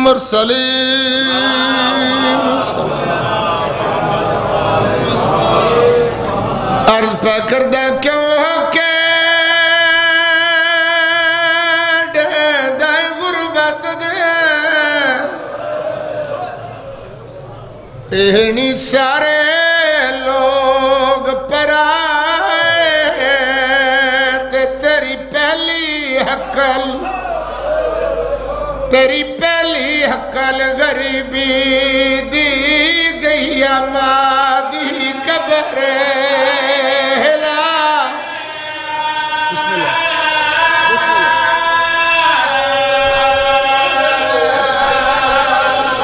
المرسلين عرض پہ کردہ کیوں ہو کے دے غربت دے تہنی سارے لوگ پر آئے تے تیری پہلی حقل غریبی دی گئی مادی قبر ہلا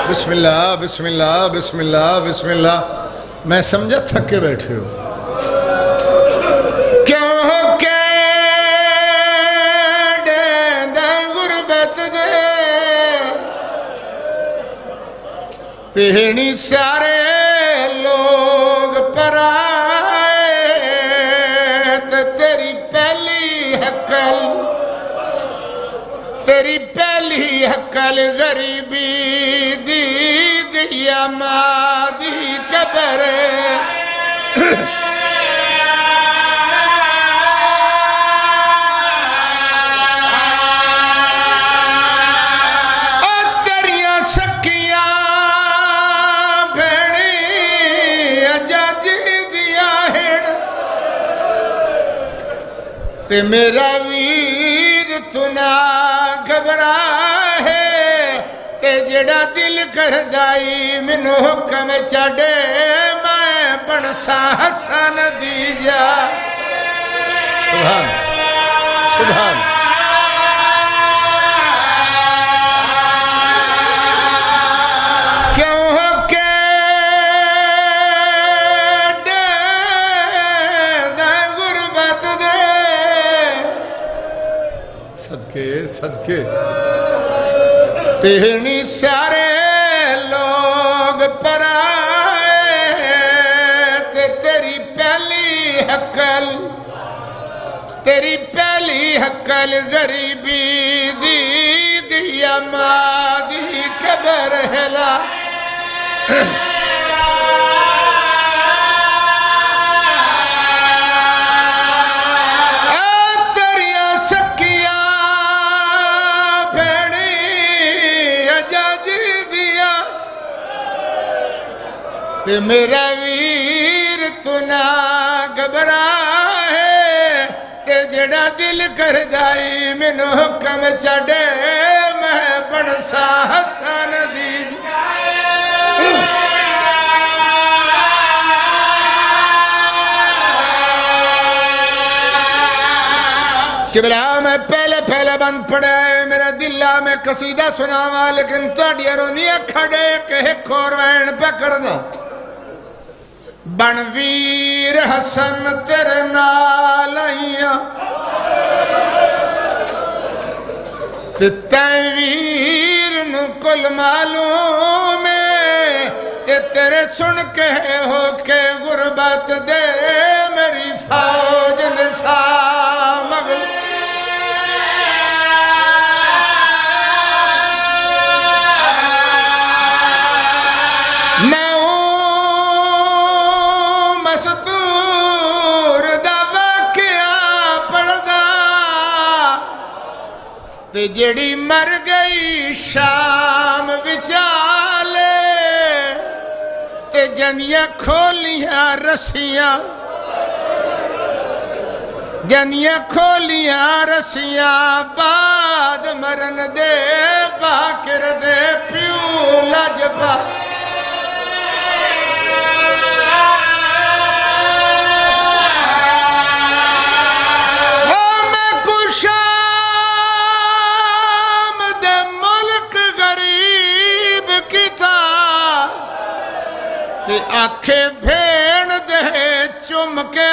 بسم اللہ بسم اللہ بسم اللہ بسم اللہ میں سمجھا تھکے بیٹھے ہو کیوں ہو کے تہنی سارے لوگ پر آئے تیری پہلی حقل غریبی دی گئی مادی قبر تے میرا ویر تو نہ گھبرا ہے تے جڑا دل کر دائی منو حکم چڑے میں بنسا حسن دی جا سبحان سبحان کیوں ہو کے صدقے تہنی سارے لوگ پر آئے تے تیری پہلی حقل غریبی دی گئی مادی قبر ہلا تے میرا ویر تو نہ گھبرا ہے تے جڑا دل کر دائی منو حکم چڑے میں بنسا حسن دیج قبلہ میں پہلے بند پڑے میرا دلہ میں قصیدہ سناوا لیکن توڑی رونیہ کھڑے کہ ایک اور وین پکڑ دا بنویر حسن تیرے نالائیاں تیویر نو کل معلوم ہے تیرے سن کے ہو کے غربت دے میری فوج نسا مغل جڑی مر گئی شام بچالے تے جنیاں کھولیاں رسیاں بعد مرن دے باکر دے پیو لجبا آنکھیں بھین دے چمکے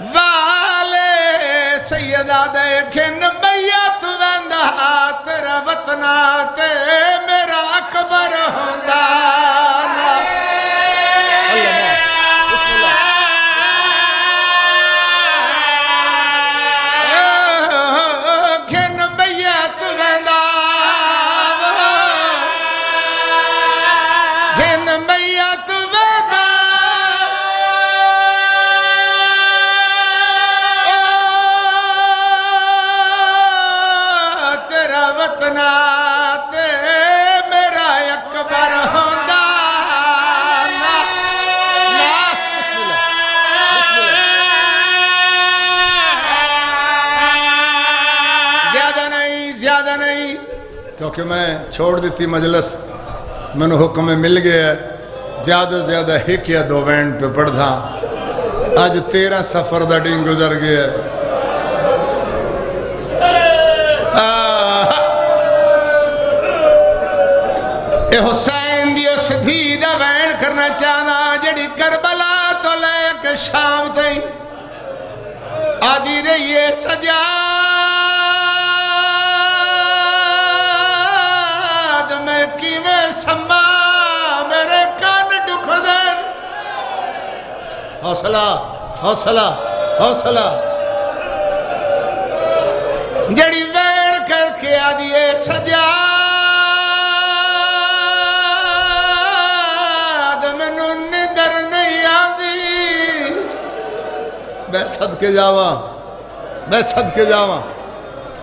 والے سیدہ دیکھن بیعت ویندہ تیرا وطنہ تے میرا اکبر ہوندہ گھن بیعت ویندہ میت ویدا تیرا وطنا تے میرا اکبر ہوندا نا نا بسم اللہ زیادہ نہیں کیونکہ میں چھوڑ دیتی مجلس میں نے حکم مل گیا زیادہ ایک یا دو وینڈ پہ پڑھ تھا آج 13 سفر دا ڈین گزر گیا اے حسین دی اس دھی دا وینڈ کرنا چاہنا جڑی کربلا تو لے کے شام تھی آدھی رہی ہے سجاد میں کیویں سما میرے کان دکھ دے حوصلہ جڑی ویڑ کر کے آدھی ہے سجاد مینوں نیندر نہیں آندی میں صدقے جاواں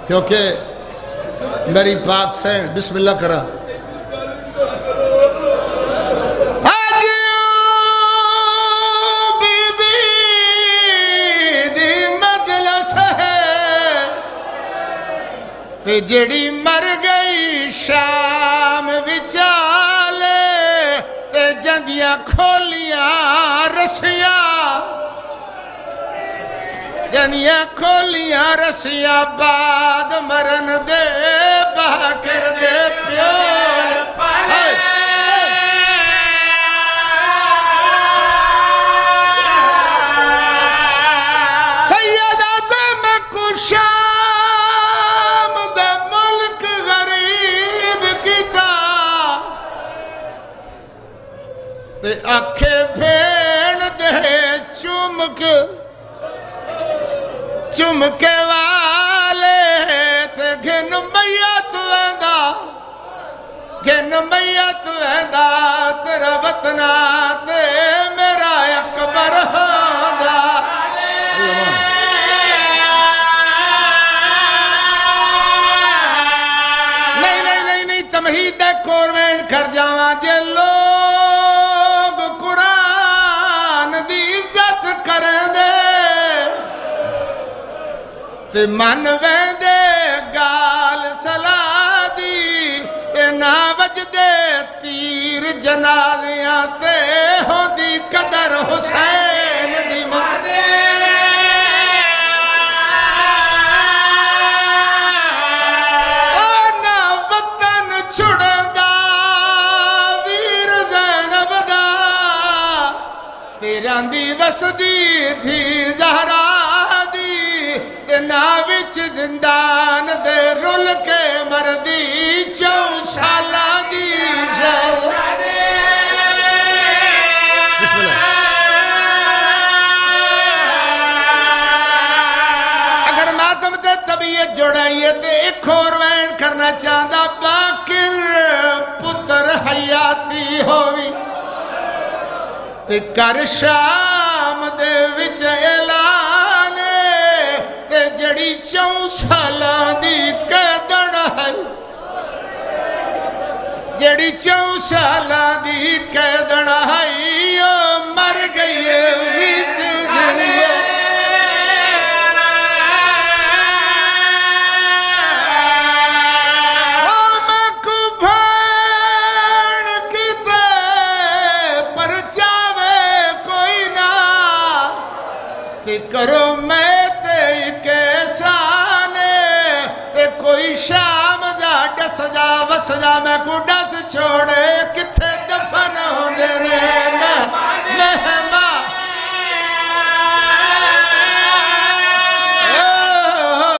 کیونکہ میری پاک سے بسم اللہ کرا جڑی مر گئی شام وچالے تے جندیاں کھولیاں رسیاں بعد مرن دے باکر دے پیور سیدہ دے میں کشا آنکھیں بھین دے چمکے والے تے گھن میت ویندا تیرا وطنا تے میرا اکبر ہوندا نہیں تمہید دے کوروین کر جاواں جے لوگ قرآن دی عزت کریں دے تے من ویندے گال سلا دی تے نہ وجدے تیر جنازیاں تے ہوندی قدر حسین دی مانے دی وسدی تھی زہرا دی تے ناوچ زندان دے رول کے مردی 4 سالہ دی جل بسم اللہ اگر ماتم تے طبیعت جوڑائیے تے ایک اور وین کرنا چاہتا باکر پتر حیاتی ہوئی تے کر شام دے وچ اعلانے تے جڑی 4 سالاں دی قیدن ہے جڑی 4 سالاں دی قیدن ہے او مر گئی وچ زندگی کرو میں تے کیسانے تے کوئی شام دا ڈس دا وس دا میں کو ڈس چھوڑے کتھے دفن ہوندے نے میں